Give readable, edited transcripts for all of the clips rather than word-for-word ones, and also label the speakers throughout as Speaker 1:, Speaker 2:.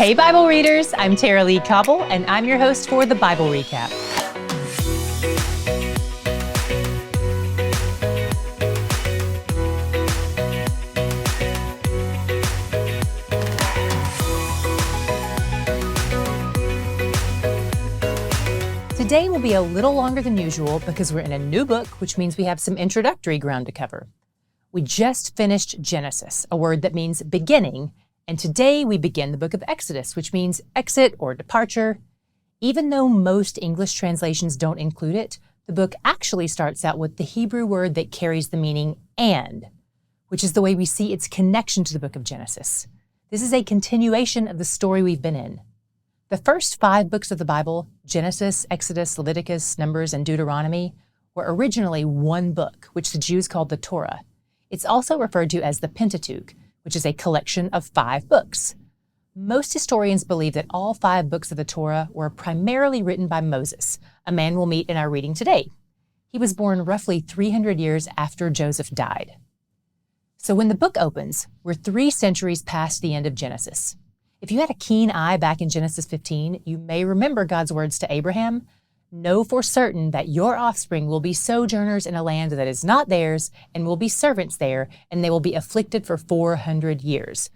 Speaker 1: Hey Bible readers, I'm Tara Lee Cobble, and I'm your host for the Bible Recap. Today will be a little longer than usual because we're in a new book, which means we have some introductory ground to cover. We just finished Genesis, a word that means beginning, and today we begin the book of Exodus, which means exit or departure. Even though most English translations don't include it, the book actually starts out with the Hebrew word that carries the meaning and, which is the way we see its connection to the book of Genesis. This is a continuation of the story we've been in. The first 5 books of the Bible, Genesis, Exodus, Leviticus, Numbers, and Deuteronomy, were originally one book, which the Jews called the Torah. It's also referred to as the Pentateuch, which is a collection of 5 books. Most historians believe that all 5 books of the Torah were primarily written by Moses, a man we'll meet in our reading today. He was born roughly 300 years after Joseph died. So when the book opens, we're 3 centuries past the end of Genesis. If you had a keen eye back in Genesis 15, you may remember God's words to Abraham, "Know for certain that your offspring will be sojourners in a land that is not theirs, and will be servants there, and they will be afflicted for 400 years.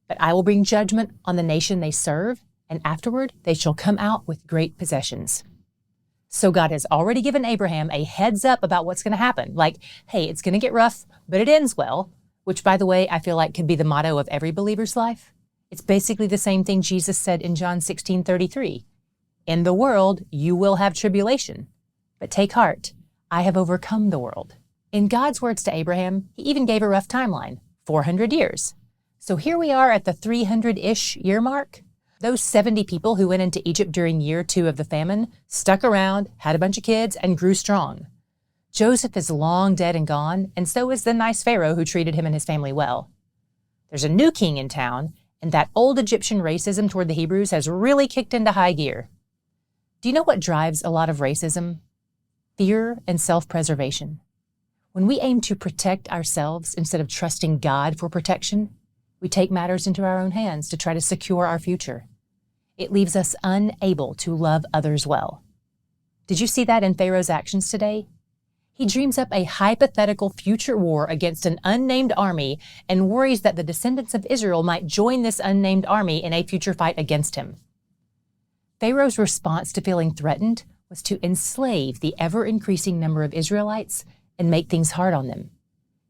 Speaker 1: But I will bring judgment on the nation they serve, and afterward they shall come out with great possessions." So God has already given Abraham a heads up about what's going to happen. Like, hey, it's going to get rough, but it ends well, which, by the way, I feel like could be the motto of every believer's life. It's basically the same thing Jesus said in John 16:33. "In the world, you will have tribulation, but take heart, I have overcome the world." In God's words to Abraham, he even gave a rough timeline, 400 years. So here we are at the 300-ish year mark. Those 70 people who went into Egypt during year 2 of the famine stuck around, had a bunch of kids, and grew strong. Joseph is long dead and gone, and so is the nice Pharaoh who treated him and his family well. There's a new king in town, and that old Egyptian racism toward the Hebrews has really kicked into high gear. Do you know what drives a lot of racism? Fear and self-preservation. When we aim to protect ourselves instead of trusting God for protection, we take matters into our own hands to try to secure our future. It leaves us unable to love others well. Did you see that in Pharaoh's actions today? He dreams up a hypothetical future war against an unnamed army and worries that the descendants of Israel might join this unnamed army in a future fight against him. Pharaoh's response to feeling threatened was to enslave the ever-increasing number of Israelites and make things hard on them.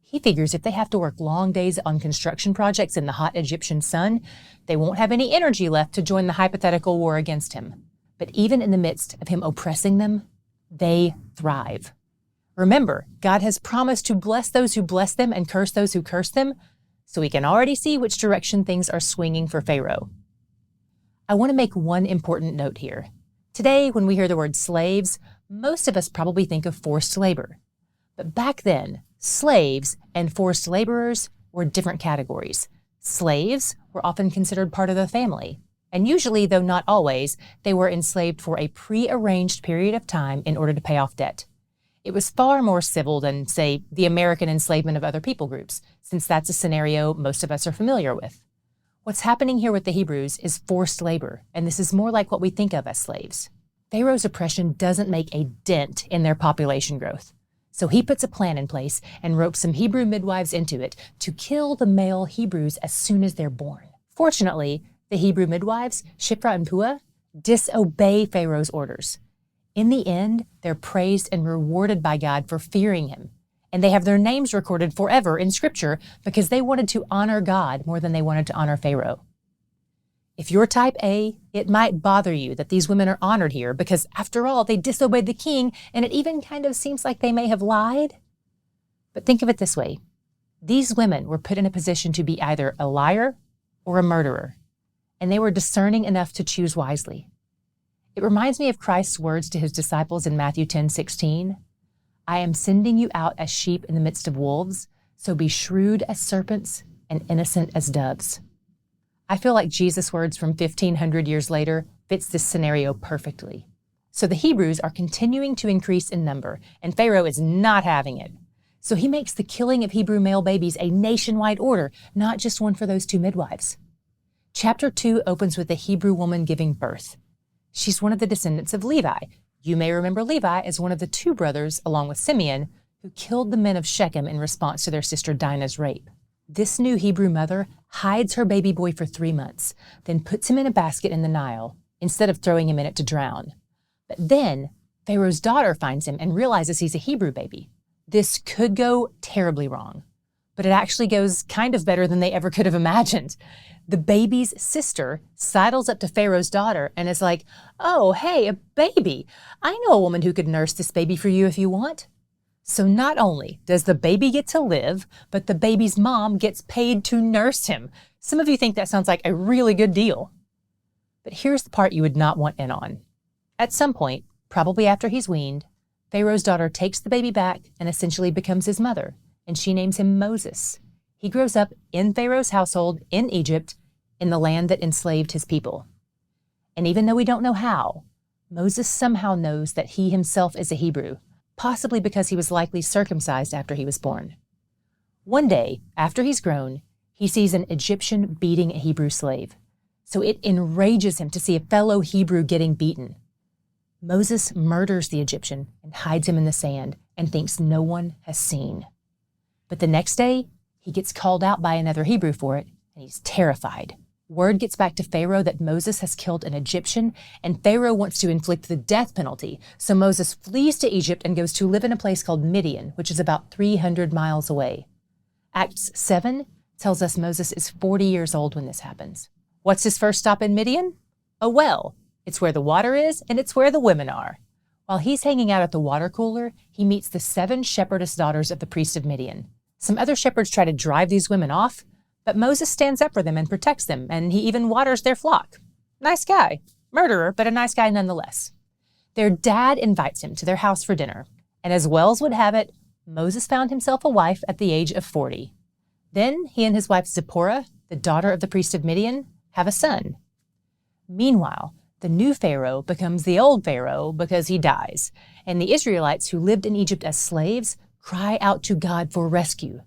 Speaker 1: He figures if they have to work long days on construction projects in the hot Egyptian sun, they won't have any energy left to join the hypothetical war against him. But even in the midst of him oppressing them, they thrive. Remember, God has promised to bless those who bless them and curse those who curse them, so we can already see which direction things are swinging for Pharaoh. I want to make one important note here. Today, when we hear the word slaves, most of us probably think of forced labor. But back then, slaves and forced laborers were different categories. Slaves were often considered part of the family, and usually, though not always, they were enslaved for a pre-arranged period of time in order to pay off debt. It was far more civil than, say, the American enslavement of other people groups, since that's a scenario most of us are familiar with. What's happening here with the Hebrews is forced labor, and this is more like what we think of as slaves. Pharaoh's oppression doesn't make a dent in their population growth. So he puts a plan in place and ropes some Hebrew midwives into it to kill the male Hebrews as soon as they're born. Fortunately, the Hebrew midwives, Shiphrah and Puah, disobey Pharaoh's orders. In the end, they're praised and rewarded by God for fearing him. And they have their names recorded forever in Scripture because they wanted to honor God more than they wanted to honor Pharaoh. If you're type A, it might bother you that these women are honored here because, after all, they disobeyed the king, and it even kind of seems like they may have lied. But think of it this way. These women were put in a position to be either a liar or a murderer, and they were discerning enough to choose wisely. It reminds me of Christ's words to his disciples in Matthew 10:16. "I am sending you out as sheep in the midst of wolves, so be shrewd as serpents and innocent as doves." I feel like Jesus' words from 1,500 years later fits this scenario perfectly. So the Hebrews are continuing to increase in number, and Pharaoh is not having it. So he makes the killing of Hebrew male babies a nationwide order, not just one for those 2 midwives. Chapter 2 opens with a Hebrew woman giving birth. She's one of the descendants of Levi. You may remember Levi as one of the two brothers, along with Simeon, who killed the men of Shechem in response to their sister Dinah's rape. This new Hebrew mother hides her baby boy for 3 months, then puts him in a basket in the Nile, instead of throwing him in it to drown. But then, Pharaoh's daughter finds him and realizes he's a Hebrew baby. This could go terribly wrong, but it actually goes kind of better than they ever could have imagined. The baby's sister sidles up to Pharaoh's daughter and is like, "Oh, hey, a baby. I know a woman who could nurse this baby for you if you want." So not only does the baby get to live, but the baby's mom gets paid to nurse him. Some of you think that sounds like a really good deal. But here's the part you would not want in on. At some point, probably after he's weaned, Pharaoh's daughter takes the baby back and essentially becomes his mother, and she names him Moses. He grows up in Pharaoh's household in Egypt, in the land that enslaved his people. And even though we don't know how, Moses somehow knows that he himself is a Hebrew, possibly because he was likely circumcised after he was born. One day, after he's grown, he sees an Egyptian beating a Hebrew slave. So it enrages him to see a fellow Hebrew getting beaten. Moses murders the Egyptian and hides him in the sand and thinks no one has seen. But the next day, he gets called out by another Hebrew for it, and he's terrified. Word gets back to Pharaoh that Moses has killed an Egyptian, and Pharaoh wants to inflict the death penalty. So Moses flees to Egypt and goes to live in a place called Midian, which is about 300 miles away. Acts 7 tells us Moses is 40 years old when this happens. What's his first stop in Midian? A well. It's where the water is, and it's where the women are. While he's hanging out at the water cooler, he meets the 7 shepherdess daughters of the priest of Midian. Some other shepherds try to drive these women off, but Moses stands up for them and protects them, and he even waters their flock. Nice guy. Murderer, but a nice guy nonetheless. Their dad invites him to their house for dinner, and as Wells would have it, Moses found himself a wife at the age of 40. Then he and his wife Zipporah, the daughter of the priest of Midian, have a son. Meanwhile, the new Pharaoh becomes the old Pharaoh because he dies, and the Israelites who lived in Egypt as slaves cry out to God for rescue.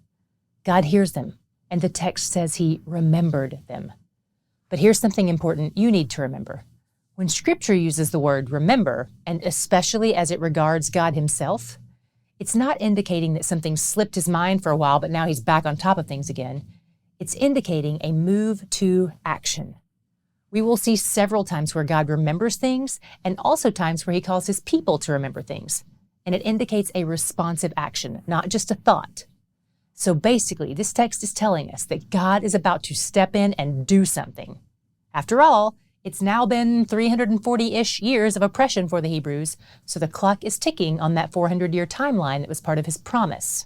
Speaker 1: God hears them, and the text says he remembered them. But here's something important you need to remember. When Scripture uses the word remember, and especially as it regards God himself, it's not indicating that something slipped his mind for a while, but now he's back on top of things again. It's indicating a move to action. We will see several times where God remembers things, and also times where he calls his people to remember things. And it indicates a responsive action, not just a thought. So basically, this text is telling us that God is about to step in and do something. After all, it's now been 340-ish years of oppression for the Hebrews, so the clock is ticking on that 400-year timeline that was part of his promise.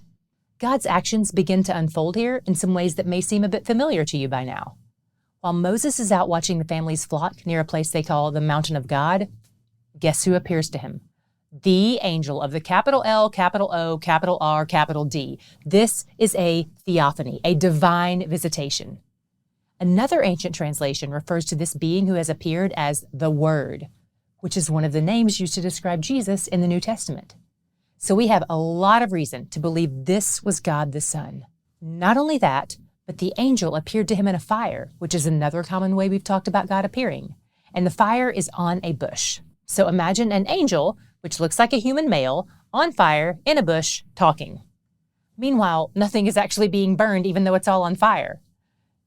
Speaker 1: God's actions begin to unfold here in some ways that may seem a bit familiar to you by now. While Moses is out watching the family's flock near a place they call the Mountain of God, guess who appears to him? The angel of the capital L, capital O, capital R, capital D. This is a theophany, a divine visitation. Another ancient translation refers to this being who has appeared as the Word, which is one of the names used to describe Jesus in the New Testament. So we have a lot of reason to believe this was God the Son. Not only that, but the angel appeared to him in a fire, which is another common way we've talked about God appearing. And the fire is on a bush. So imagine an angel, which looks like a human male, on fire, in a bush, talking. Meanwhile, nothing is actually being burned, even though it's all on fire.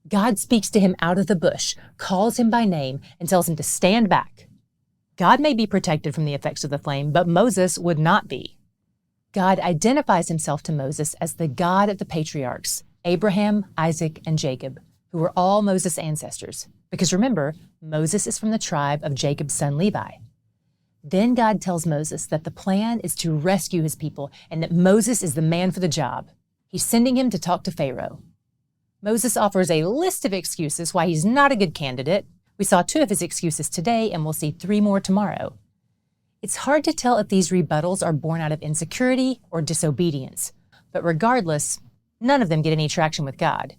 Speaker 1: God speaks to him out of the bush, calls him by name, and tells him to stand back. God may be protected from the effects of the flame, but Moses would not be. God identifies himself to Moses as the God of the patriarchs, Abraham, Isaac, and Jacob, who were all Moses' ancestors. Because remember, Moses is from the tribe of Jacob's son Levi. Then God tells Moses that the plan is to rescue his people and that Moses is the man for the job. He's sending him to talk to Pharaoh. Moses offers a list of excuses why he's not a good candidate. We saw 2 of his excuses today, and we'll see 3 more tomorrow. It's hard to tell if these rebuttals are born out of insecurity or disobedience, but regardless, none of them get any traction with God.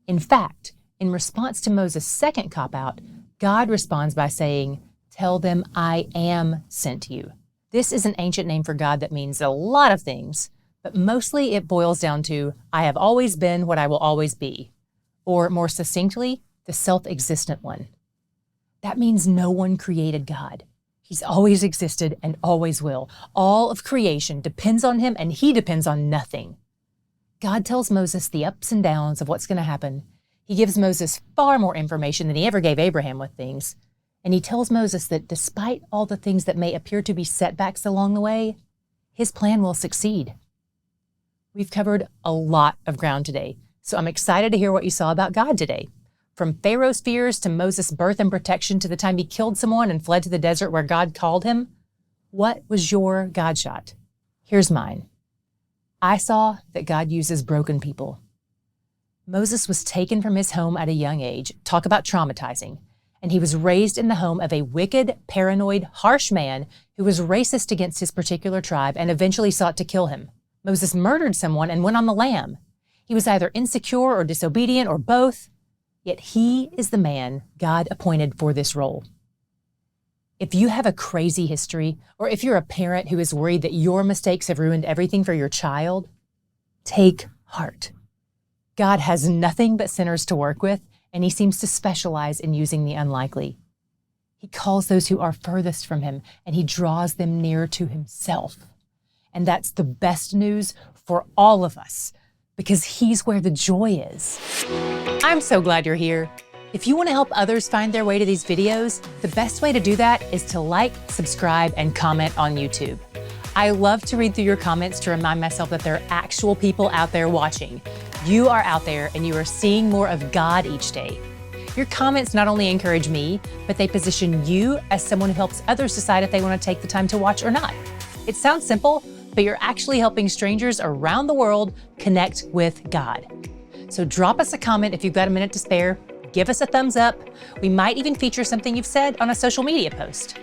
Speaker 1: In fact, in response to Moses' second cop-out, God responds by saying, "Tell them I am sent you." This is an ancient name for God that means a lot of things, but mostly it boils down to, I have always been what I will always be. Or more succinctly, the self-existent one. That means no one created God. He's always existed and always will. All of creation depends on him, and he depends on nothing. God tells Moses the ups and downs of what's going to happen. He gives Moses far more information than he ever gave Abraham with things. And he tells Moses that despite all the things that may appear to be setbacks along the way, his plan will succeed. We've covered a lot of ground today, so I'm excited to hear what you saw about God today. From Pharaoh's fears to Moses' birth and protection to the time he killed someone and fled to the desert where God called him, what was your God shot? Here's mine. I saw that God uses broken people. Moses was taken from his home at a young age. Talk about traumatizing. And he was raised in the home of a wicked, paranoid, harsh man who was racist against his particular tribe and eventually sought to kill him. Moses murdered someone and went on the lam. He was either insecure or disobedient or both, yet he is the man God appointed for this role. If you have a crazy history, or if you're a parent who is worried that your mistakes have ruined everything for your child, take heart. God has nothing but sinners to work with, and he seems to specialize in using the unlikely. He calls those who are furthest from him, and he draws them near to himself. And that's the best news for all of us, because he's where the joy is. I'm so glad you're here. If you want to help others find their way to these videos, the best way to do that is to like, subscribe, and comment on YouTube. I love to read through your comments to remind myself that there are actual people out there watching. You are out there and you are seeing more of God each day. Your comments not only encourage me, but they position you as someone who helps others decide if they want to take the time to watch or not. It sounds simple, but you're actually helping strangers around the world connect with God. So drop us a comment if you've got a minute to spare. Give us a thumbs up. We might even feature something you've said on a social media post.